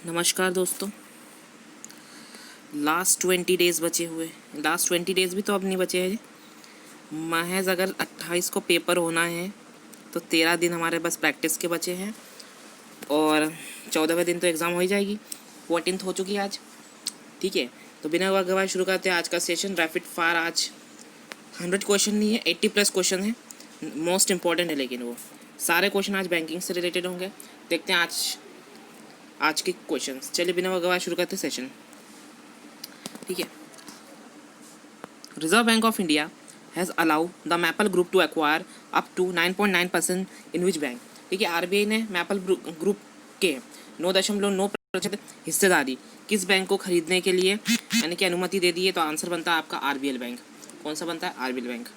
नमस्कार दोस्तों। Last 20 days बचे हुए, लास्ट 20 डेज़ भी तो अब नहीं बचे हैं। महज अगर 28 को पेपर होना है तो 13 दिन हमारे बस प्रैक्टिस के बचे हैं और 14वें दिन तो एग्ज़ाम हो ही जाएगी। 14th हो चुकी है आज। ठीक है, तो बिना गवाए शुरू करते हैं आज का सेशन रैपिड फायर। आज 100 क्वेश्चन नहीं है, 80+ क्वेश्चन है। मोस्ट इम्पॉर्टेंट है, लेकिन वो सारे क्वेश्चन आज बैंकिंग से रिलेटेड होंगे। देखते हैं आज के क्वेश्चंस। चलिए बिना गवाए शुरू करते हैं सेशन। ठीक है, Reserve Bank of India has allowed the Maple Group to acquire up to 9.9% in which bank? ठीक है, आरबीआई ने मैपल ग्रुप के 9.9% हिस्सेदारी किस बैंक को खरीदने के लिए यानी कि अनुमति दे दी है? तो आंसर बनता है आपका आरबीएल बैंक। कौन सा बनता है? RBL bank.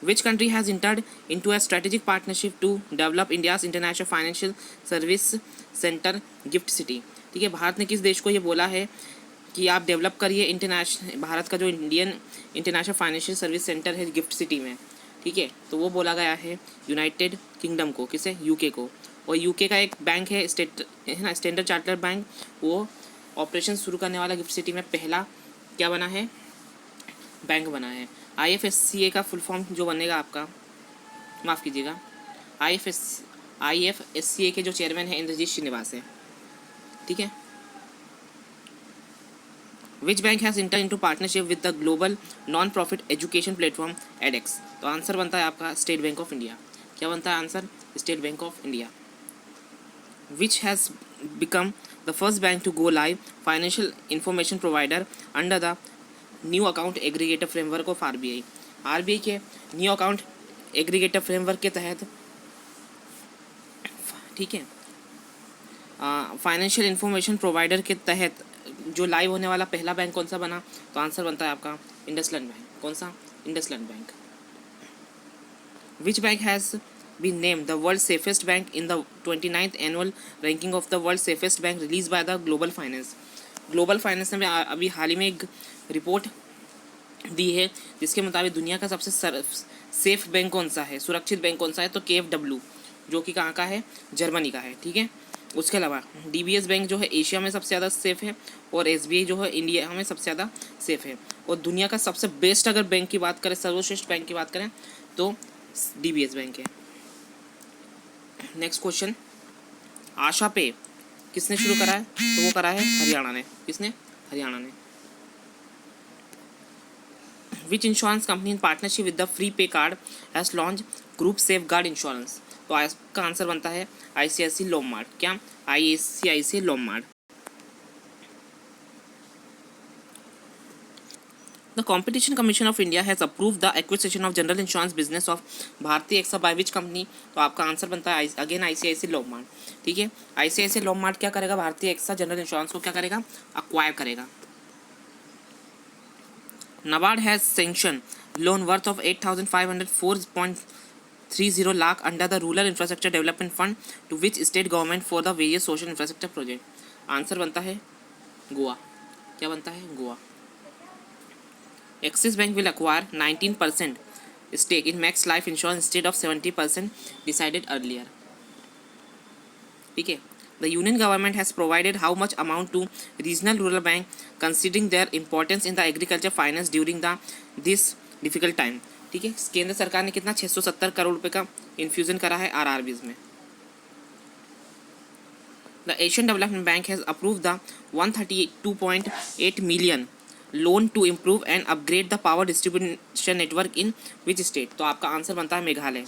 Which country has entered into a strategic partnership to develop India's international financial service center GIFT City? ठीक है, भारत ने किस देश को ये बोला है कि आप डेवलप करिए इंटरनेशनल भारत का जो Indian international financial service centre है गिफ्ट सिटी में। ठीक है, तो वो बोला गया है यूनाइटेड किंगडम को। किसे? यूके को। और यूके का एक बैंक है स्टैंडर्ड चार्टर्ड बैंक, वो ऑपरेशन शुरू करने वाला गिफ्ट सिटी में पहला क्या बना है? बैंक बना है। IFSCA का फुल फॉर्म जो बनेगा आपका, माफ़ कीजिएगा, IFSCA के जो चेयरमैन है इंद्रजीत श्रीनिवास है। ठीक है, Which bank has entered into partnership with the global non-profit education platform edX? तो आंसर बनता है आपका स्टेट बैंक ऑफ इंडिया। क्या बनता है answer? State Bank of India. Which has become the first bank to go live financial information provider under the new account aggregator framework of RBI? RBI के new account aggregator framework के तहत, ठीक है, financial information provider के तहत जो live होने वाला पहला बैंक कौन सा बना? तो आंसर बनता है आपका इंडसलैंड बैंक। कौन सा? IndusInd bank. Which bank has been named the world's safest bank in the 29th annual ranking of the world's safest bank released by the Global Finance? Global finance ने अभी हाल ही में एक report दी है जिसके मुताबिक दुनिया का सबसे सेफ बैंक कौन सा है, सुरक्षित बैंक कौन सा है? तो KFW, जो कि कहाँ का है? जर्मनी का है। ठीक है, उसके अलावा DBS बैंक जो है एशिया में सबसे ज़्यादा सेफ़ है और SBI जो है इंडिया में सबसे ज़्यादा सेफ़ है। और दुनिया का सबसे बेस्ट अगर बैंक की बात करें, सर्वश्रेष्ठ बैंक की बात करें, तो DBS बैंक है। नेक्स्ट क्वेश्चन, आशा पे किसने शुरू करा है? तो वो करा है हरियाणा ने। किसने? हरियाणा ने। Which insurance company in partnership with the free pay card has launch group safeguard insurance? तो इसका आंसर बनता है ICICI लोम्बार्ड। क्या? ICICI Lombard. The Competition Commission of India has approved the acquisition of general insurance business of Bharti AXA by which company? तो आपका answer बनता है अगेन ICICI लोम्बार्ड। ठीक है, ICICI लोम्बार्ड क्या करेगा? भारतीय एक्सा जनरल इंश्योरेंस को क्या करेगा? अक्वायर करेगा। NABARD has sanctioned loan worth of 8,504.30 lakh under the Rural Infrastructure Development Fund to which state government for the various social infrastructure project? Answer बनता है गोवा। क्या बनता है? Goa. Axis Bank will acquire 19% stake in Max Life Insurance instead of 70% decided earlier. ठीक है, The Union Government has provided how much amount to regional rural bank considering their importance in the agriculture finance during this difficult time? ठीक है, केंद्र सरकार ने कितना 670 करोड़ रुपए का इन्फ्यूजन करा है RRBs में। The Asian Development Bank has approved the 132.8 million loan to improve and upgrade the power distribution network in which state? तो आपका आंसर बनता है मेघालय।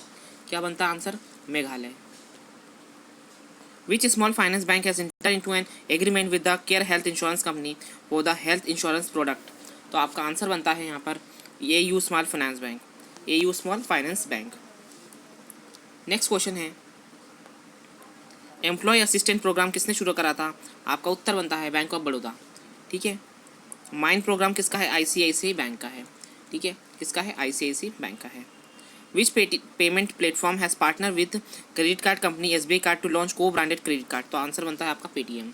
क्या बनता है answer? Meghalaya. Which small finance bank has entered into an agreement with the care health insurance company for the health insurance product? तो आपका answer बनता है यहाँ पर AU small finance bank. AU small finance bank. Next question है, employ assistant program किसने शुरू करा था? आपका उत्तर बनता है बैंक ऑफ बड़ौदा। ठीक है, माइंड प्रोग्राम किसका है? ICICI बैंक का है। ठीक है, किसका है? ICICI बैंक का है। Which payment platform has partner with credit card company SBI card to launch co branded credit card? तो आंसर बनता है आपका पेटीएम।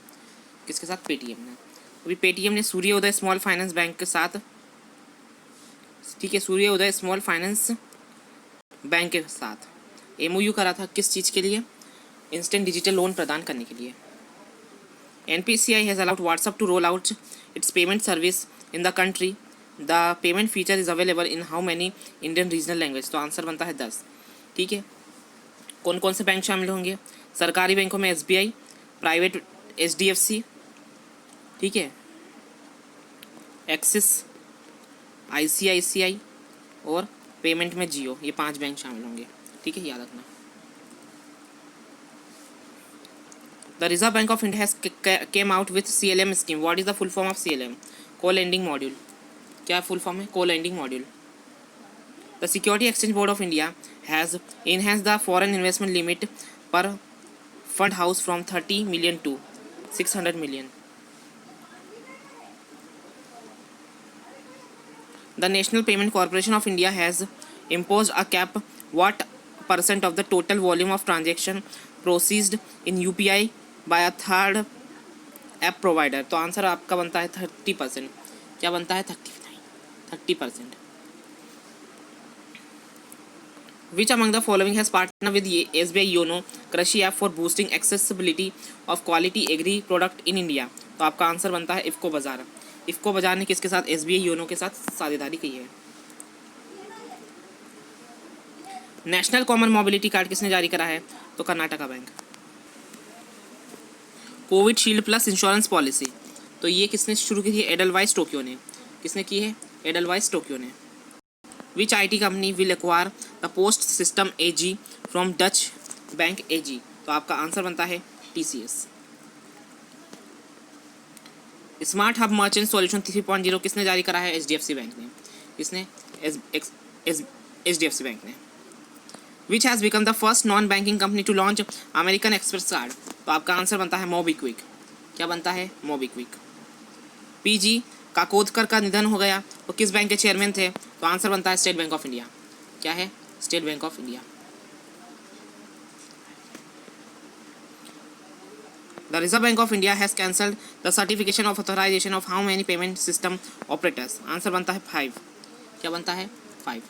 किसके साथ? पेटीएम ने। अभी पेटीएम ने सूर्योदय स्मॉल फाइनेंस बैंक के साथ, ठीक है, सूर्योदय स्मॉल फाइनेंस बैंक के साथ MOU करा था। किस चीज़ के लिए? इंस्टेंट डिजिटल लोन प्रदान करने के लिए। NPCI has allowed WhatsApp to roll out its payment service in the country. The payment feature is available in how many Indian regional language? तो आंसर बनता है 10। ठीक है, कौन कौन से बैंक शामिल होंगे? सरकारी बैंकों में SBI, प्राइवेट HDFC, ठीक है, एक्सिस, ICICI और पेमेंट में जियो, ये 5 बैंक शामिल होंगे। ठीक है, याद रखना। The Reserve Bank of India has came out with CLM scheme. What is the full form of CLM? Co lending module. क्या फुल फॉर्म है? Co lending module. The Security Exchange Board of India has enhance the foreign investment limit per fund house from 30 million to 600 million. The National Payment Corporation of India has imposed a cap. What percent of the total volume of transaction processed in UPI by a third app provider? तो answer आपका बनता है 30%। क्या बनता है? 30%। Which among the following has partnered with SBI Yono कृषि app for boosting accessibility of quality agri product in India? तो आपका आंसर बनता है इफ़को बाज़ार। इफ़को बाज़ार ने किसके साथ? SBI योनो के साथ साझेदारी की है। नेशनल कॉमन मोबिलिटी कार्ड किसने जारी करा है? तो Karnataka bank. Covishield plus insurance policy, तो ये किसने शुरू की थी? एडलवाइस टोक्यो ने। किसने की है? एडलवाइस टोक्यो ने। विच IT company will acquire the post system AG from Dutch bank AG? तो आपका आंसर बनता है TCS। Smart hub merchant solution 3.0 किसने जारी करा है? HDFC बैंक ने। किसने? HDFC बैंक ने। Which has become the first non banking company to launch American Express card? तो आपका आंसर बनता है मोबीक्विक। क्या बनता है? मोबीक्विक। PG काकोदकर का निधन हो गया, वो किस बैंक के चेयरमैन थे? तो आंसर बनता है स्टेट बैंक ऑफ इंडिया। क्या है? State Bank of India. The Reserve Bank of India has cancelled the certification of authorization of how many payment system operators? Answer बनता है 5। क्या बनता है? 5।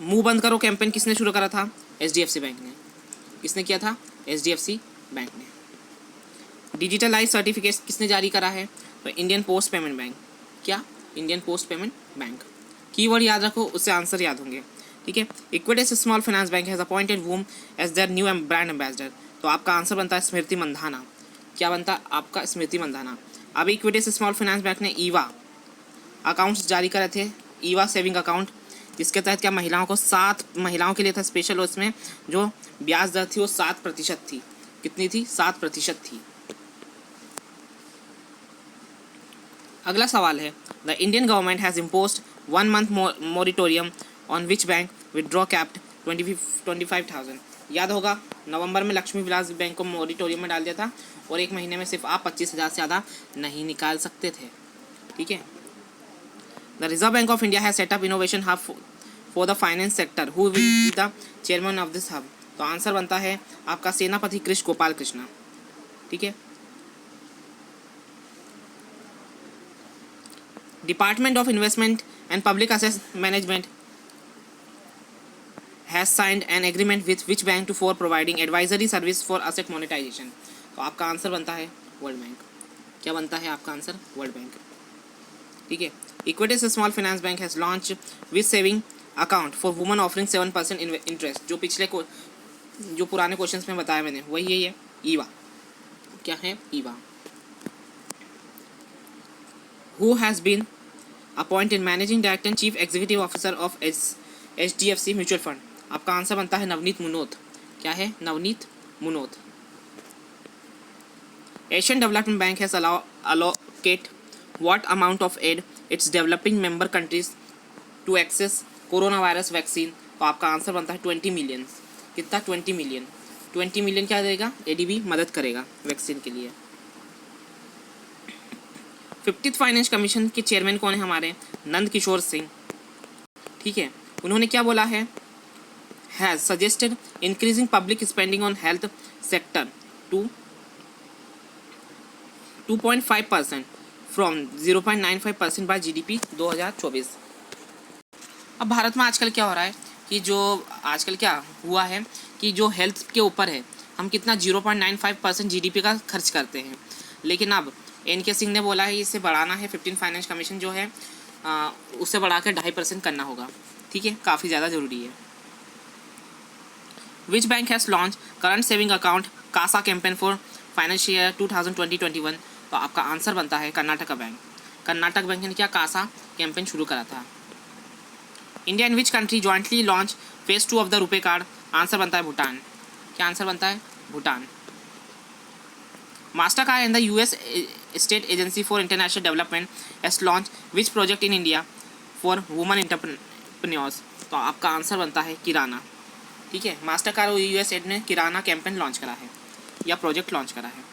मुंह बंद करो कैंपेन किसने शुरू करा था? HDFC बैंक ने। किसने किया था? HDFC बैंक ने। डिजिटलाइज सर्टिफिकेट किसने जारी करा है? तो इंडियन पोस्ट पेमेंट बैंक। क्या? Indian Post Payment Bank. Keyword याद रखो, उससे आंसर याद होंगे। ठीक है। Equity Small finance Bank has appointed whom as their new brand ambassador? तो आपका आंसर बनता है स्मृति मंधाना। क्या बनता है आपका? स्मृति मंधाना। अभी इक्विटी स्मॉल फाइनेंस बैंक ने ईवा अकाउंट्स जारी करे थे, ईवा सेविंग अकाउंट, जिसके तहत क्या महिलाओं को 7 महिलाओं के लिए था स्पेशल, उसमें जो ब्याज दर थी वो 7% थी। कितनी थी? 7% थी। अगला सवाल है, the Indian government has imposed 1 month moratorium on which bank withdraw capped 25,000? याद होगा नवंबर में लक्ष्मी विलास बैंक को मोरिटोरियम में डाल दिया था और 1 महीने में सिर्फ आप 25,000 से ज़्यादा नहीं निकाल सकते थे। ठीक है। The Reserve Bank of India has set up innovation hub for the finance sector, who will be the chairman of this hub? तो आंसर बनता है आपका सेनापति कृष्ण गोपाल कृष्णा। ठीक है। Department of investment and public asset management has signed an agreement with which bank to for providing advisory service for asset monetization? तो आपका answer बनता है वर्ल्ड बैंक। क्या बनता है आपका आंसर? World bank. ठीक है। Equity Small finance bank has launch with saving account for women offering 7% interest. जो पिछले को जो पुराने क्वेश्चंस में बताया मैंने वही है ईवा। क्या है? Eva. Who has been appointed managing director and chief executive officer of HDFC mutual fund? आपका आंसर बनता है नवनीत मुनोत। क्या है? Navneet Munot. Asian development bank has allocate what amount of aid its developing member countries to access corona virus vaccine? तो आपका answer बनता है 20 million. कितना? 20 मिलियन। 20 मिलियन क्या देगा? ADB मदद करेगा वैक्सीन के लिए। 50th फाइनेंस कमीशन के चेयरमैन कौन है हमारे? नंद किशोर सिंह। ठीक है। उन्होंने क्या बोला है? Has suggested increasing public spending on health sector to 2.5% from 0.95% by GDP 2024। अब भारत में आजकल क्या हो रहा है कि जो आजकल क्या हुआ है कि जो हेल्थ के ऊपर है, हम कितना 0.95% GDP का खर्च करते हैं। लेकिन अब NK सिंह ने बोला है इसे बढ़ाना है, 15 फाइनेंस कमीशन जो है उसे बढ़ा कर 2.5% करना होगा। ठीक है, काफ़ी ज़्यादा ज़रूरी है। Which bank has launch current saving account CASA campaign for financial year 2020-21? तो आपका आंसर बनता है कर्नाटका बैंक। कर्नाटक बैंक ने क्या कासा कैंपेन शुरू करा था। India and which country jointly launch phase 2 of the RuPay card? Answer बनता है भूटान। क्या आंसर बनता है? Bhutan. Master card and the US state agency for international development has launch which project in India for women entrepreneurs? तो आपका answer बनता है किराना। ठीक है, मास्टर कार्ड और US स्टेट ने किराना कैंपेन लॉन्च करा है या प्रोजेक्ट लॉन्च करा है।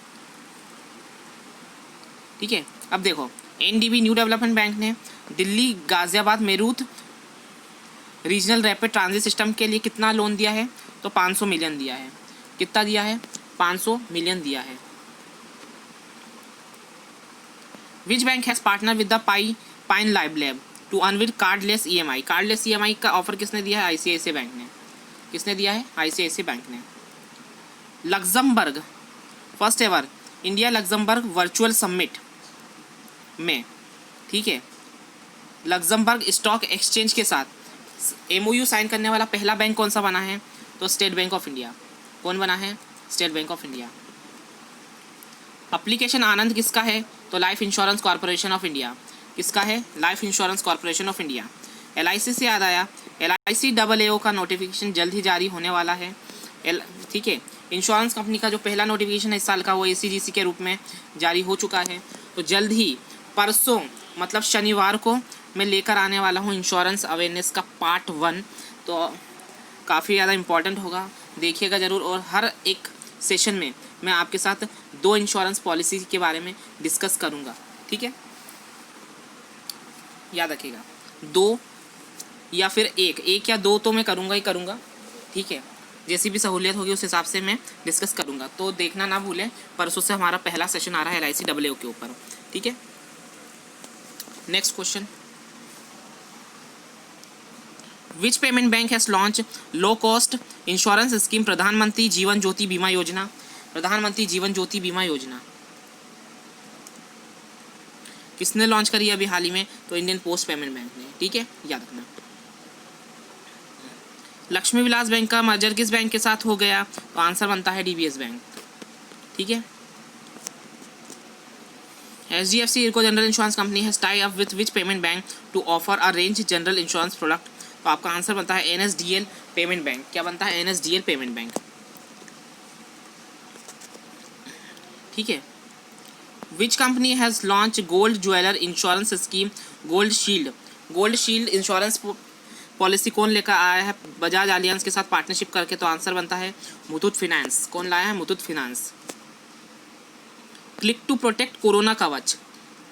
ठीक है, अब देखो NDB न्यू डेवलपमेंट बैंक ने Delhi Ghaziabad Meerut regional rapid transit system के लिए कितना लोन दिया है? तो 500 मिलियन दिया है। कितना दिया है? 500 मिलियन दिया है। Which bank has partner with the Pine Lab to unveil cardless EMI? Cardless EMI का ऑफर किसने दिया है? ICICI बैंक ने। किसने दिया है? ICICI बैंक ने। Luxembourg first ever India Luxembourg virtual summit में, ठीक है, लग्जमबर्ग स्टॉक एक्सचेंज के साथ MOU साइन करने वाला पहला बैंक कौन सा बना है? तो स्टेट बैंक ऑफ इंडिया। कौन बना है? State Bank of India. Application Anand किसका है? तो Life Insurance Corporation of India. किसका है? Life Insurance Corporation of India. LIC से याद आया, LIC AAO का नोटिफिकेशन जल्द ही जारी होने वाला है। ठीक है, इंश्योरेंस कंपनी का जो पहला नोटिफिकेशन है इस साल का वो ACGC के रूप में जारी हो चुका है। तो जल्द ही परसों मतलब शनिवार को मैं लेकर आने वाला हूँ इंश्योरेंस अवेयरनेस का पार्ट 1। तो काफ़ी ज़्यादा इम्पॉर्टेंट होगा, देखिएगा ज़रूर। और हर एक सेशन में मैं आपके साथ 2 इंश्योरेंस पॉलिसी के बारे में डिस्कस करूँगा। ठीक है, याद रखिएगा, 2 या फिर 1 या 2 तो मैं करूँगा ही करूँगा। ठीक है, जैसी भी सहूलियत होगी उस हिसाब से मैं डिस्कस करूँगा। तो देखना ना भूलें, परसों से हमारा पहला सेशन आ रहा है LIC AAO के ऊपर। ठीक है, next question, which payment bank has launch low cost insurance scheme प्रधानमंत्री जीवन ज्योति बीमा योजना? प्रधानमंत्री जीवन ज्योति बीमा योजना किसने लॉन्च करी अभी हाल ही में? तो इंडियन पोस्ट पेमेंट बैंक ने। ठीक है, याद रखना। लक्ष्मी विलास बैंक का मर्जर किस बैंक के साथ हो गया? तो आंसर बनता है DBS बैंक। ठीक है, HDFC ERGO general insurance company has tie up with which payment bank to offer a range general insurance product? तो आपका आंसर बनता है NSDL पेमेंट बैंक। क्या बनता है? NSDL payment bank. ठीक है, which company has launch gold jeweller insurance scheme gold shield? Gold shield insurance policy कौन लेकर आया है बजाज एलियांस के साथ पार्टनरशिप करके? तो आंसर बनता है मुथूट फिनेंस। कौन लाया है? Muthoot finance. Click to protect corona Kavach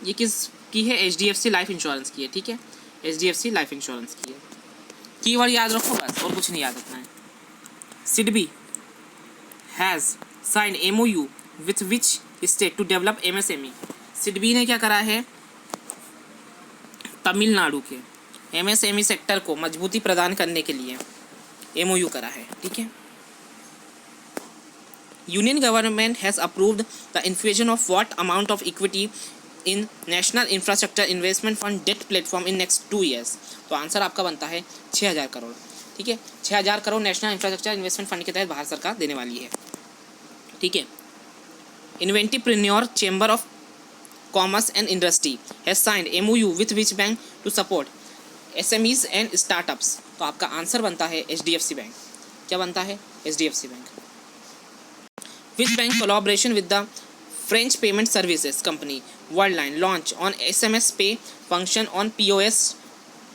ये किस की है? HDFC लाइफ इंश्योरेंस की है। ठीक है, HDFC लाइफ इंश्योरेंस की है। कीवर्ड याद रखो बस, और कुछ नहीं याद रखना है। SIDBI has sign MOU with which state to develop MSME? SIDBI ने क्या करा है? तमिलनाडु के MSME सेक्टर को मजबूती प्रदान करने के लिए MOU करा है। ठीक है, Union government has approved the infusion of what amount of equity in National Infrastructure Investment Fund debt platform in next 2 years? तो आंसर आपका बनता है 6000 करोड़। ठीक है, 6000 crore National Infrastructure Investment Fund के तहत भारत सरकार देने वाली है। ठीक है, इन्वेंटिप्रेन्योर Chamber of Commerce and Industry has signed MOU with which bank to support SMEs and startups? तो आपका आंसर बनता है HDFC बैंक। क्या बनता है? HDFC bank. Which bank collaboration with the French payment services company Worldline launch on SMS pay function on POS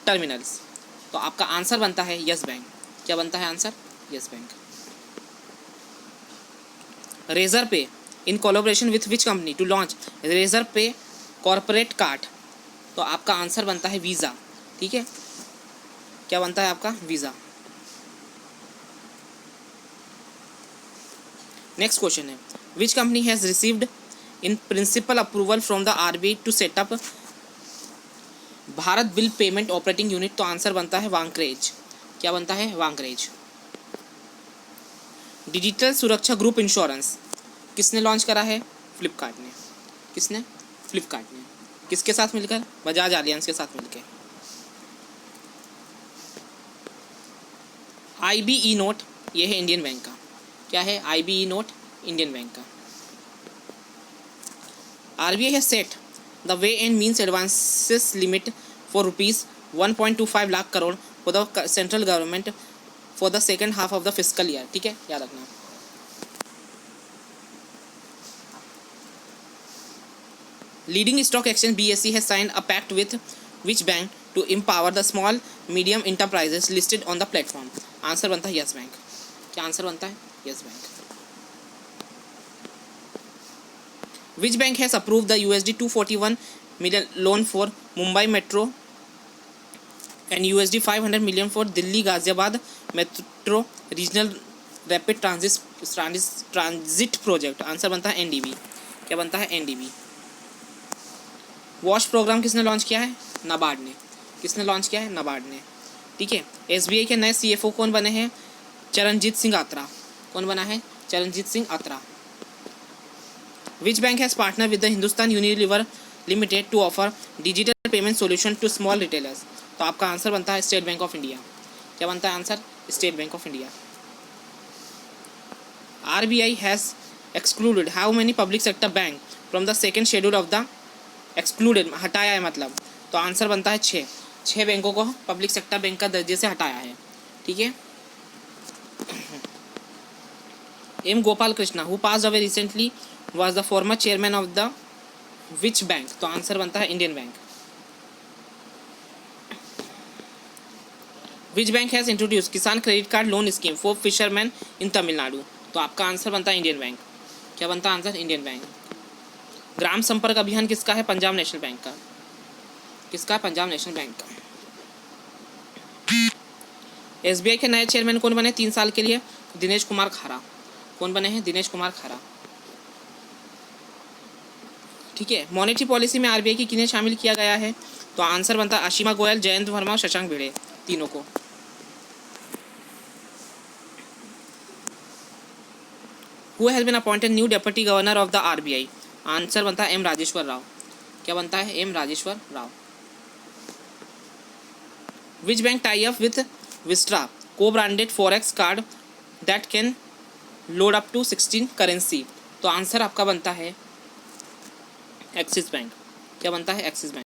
terminals? तो आपका answer बनता है यस बैंक। क्या बनता है answer? Yes bank. Razorpay in collaboration with which company to launch Razorpay corporate card? तो आपका answer बनता है वीज़ा। ठीक है, क्या बनता है आपका? वीज़ा। नेक्स्ट क्वेश्चन है, which company has received in principle approval from the RBI to set up Bharat bill payment operating unit? तो आंसर बनता है वांकरेज। क्या बनता है? वांकरेज। डिजिटल सुरक्षा ग्रुप इंश्योरेंस किसने लॉन्च करा है? फ्लिपकार्ट ने। किसने? फ्लिपकार्ट ने। किसके साथ मिलकर? बजाज एलियांस के साथ मिलकर। IBE नोट, ये है इंडियन बैंक का। क्या है? IBE नोट इंडियन बैंक का। RBI has set the way and means advances limit for rupees 1.25 lakh crore for the central government for the second half of the fiscal year। ठीक है, याद रखना। Leading stock exchange BSE has signed a pact with which bank to empower the small medium enterprises listed on the platform? Answer बनता है yes bank. क्या answer बनता है? Yes bank. Which bank has approved the USD 241 million loan for Mumbai Metro and USD 500 million for Delhi Ghaziabad Metro Regional Rapid Transit Project? Answer बनता है NDB। क्या बनता है? NDB। वॉश प्रोग्राम किसने launch किया है? नाबार्ड ने। किसने लॉन्च किया है? नाबार्ड ने। ठीक है। SBI के नए CFO कौन बने हैं? चरणजीत सिंह आत्रा। कौन बना है? Charanjit Singh आत्रा। Which bank has partnered with the Hindustan Unilever Limited to offer digital payment solution to small retailers? तो आपका आंसर बनता है स्टेट बैंक ऑफ इंडिया। क्या बनता है answer? State Bank of India. RBI has excluded how many public sector bank from the second schedule of the excluded, हटाया है मतलब, तो आंसर बनता है 6। 6 बैंकों को पब्लिक सेक्टर बैंक का दर्जे से हटाया है। ठीक है। M. Gopal Krishna, who passed away recently, was the former chairman of the which bank? तो आंसर बनता है Indian bank. Which bank has introduced किसान credit card loan scheme for fisherman इन तमिलनाडु? तो आपका आंसर बनता है इंडियन बैंक। क्या बनता है आंसर? Indian bank. ग्राम संपर्क अभियान किसका है? पंजाब नेशनल बैंक का। किसका? पंजाब नेशनल बैंक का। SBI के नए चेयरमैन कौन बने 3 साल के लिए? दिनेश कुमार खारा। कौन बने हैं? दिनेश कुमार खारा। ठीक है। मॉनेटरी पॉलिसी में RBI की किन्हें शामिल किया गया है? तो आंसर बनता है आशिमा गोयल, जयंत वर्मा और शशांक भिड़े, तीनों को। Who has been appointed new deputy governor of the RBI? Answer बनता है M. राजेश्वर राव। क्या बनता है? M. Rajeshwar Rao. Which bank tie up with Vistra co-branded forex card that can load up to 16 currency? तो आंसर आपका बनता है एक्सिस बैंक। क्या बनता है? Axis bank.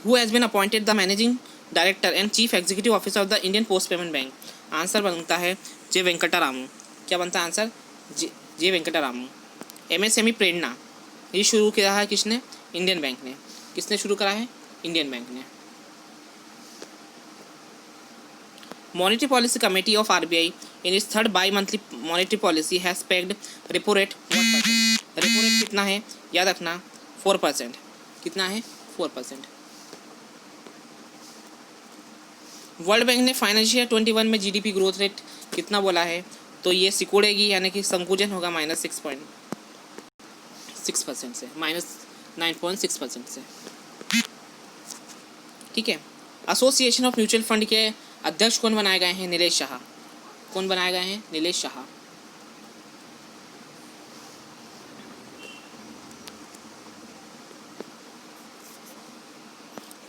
Who has been appointed the managing director and chief executive officer of the Indian Post Payment Bank? Answer बनता है जे वेंकटा रामू। क्या बनता है आंसर? जे वेंकटा रामू। MSME प्रेरणा ये शुरू किया है किसने? इंडियन बैंक ने। किसने शुरू करा है? इंडियन बैंक ने। Monetary Policy Committee of RBI in its third bi-monthly monetary policy has pegged repo rate 1%. Repo rate कितना है? याद रखना 4%। कितना है? 4%। वर्ल्ड बैंक ने फाइनेंशियल 21 में GDP ग्रोथ रेट कितना बोला है? तो ये सिकुड़ेगी, यानी कि संकुचन होगा -6.6% से, -9.6% से। ठीक है। एसोसिएशन ऑफ म्यूचुअल फंड के अध्यक्ष कौन बनाए गए हैं? नीलेश शाह। कौन बनाए गए हैं? Nilesh Shah.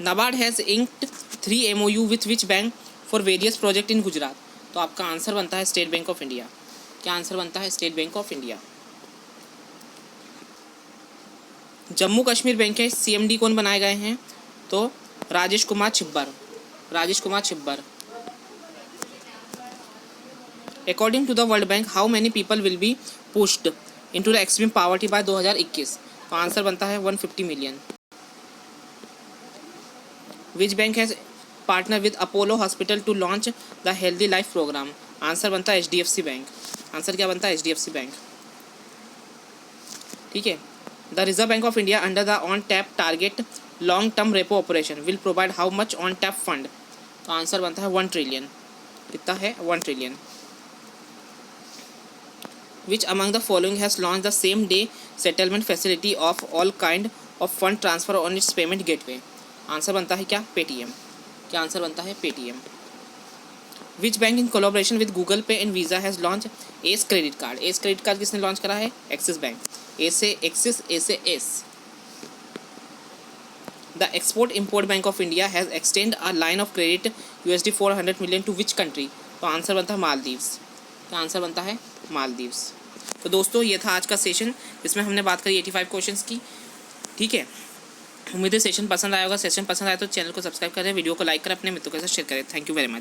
NABARD has inked 3 MOU with which bank for various project in Gujarat? तो आपका आंसर बनता है स्टेट बैंक ऑफ इंडिया। क्या आंसर बनता है? State Bank of India. Jammu Kashmir bank के CMD कौन बनाए गए हैं? तो Rajesh Kumar Chhibber. Rajesh Kumar Chhibber. According to the World Bank, how many people will be pushed into the extreme poverty by 2021? तो आंसर बनता है 150 million। Which bank has partnered with Apollo Hospital to launch the Healthy Life program? Answer बनता है HDFC bank. Answer क्या बनता है? HDFC bank. ठीक है। The Reserve Bank of India under the on-tap target long-term repo operation will provide how much on-tap fund? तो answer बनता है 1 trillion। कितना है? 1 trillion। Which among the following has launched the same day settlement facility of all kind of fund transfer on its payment gateway? Answer बनता है क्या? Paytm. क्या answer बनता है? Paytm. Which bank in collaboration with Google Pay and Visa has launch Ace credit card. Ace credit card किसने launch करा है? Axis bank. A से एक्सिस, ए से Ace. The Export Import Bank of India has extend a line of credit $400 million to which country. तो answer बनता है मालदीव्स। तो answer बनता है मालदीव्स। तो दोस्तों ये था आज का सेशन, जिसमें हमने बात करी 85 क्वेश्चंस की। ठीक है, उम्मीद है सेशन पसंद आया होगा। सेशन पसंद आया तो चैनल को सब्सक्राइब करें, वीडियो को लाइक करें, अपने मित्रों के साथ शेयर करें। Thank you very much.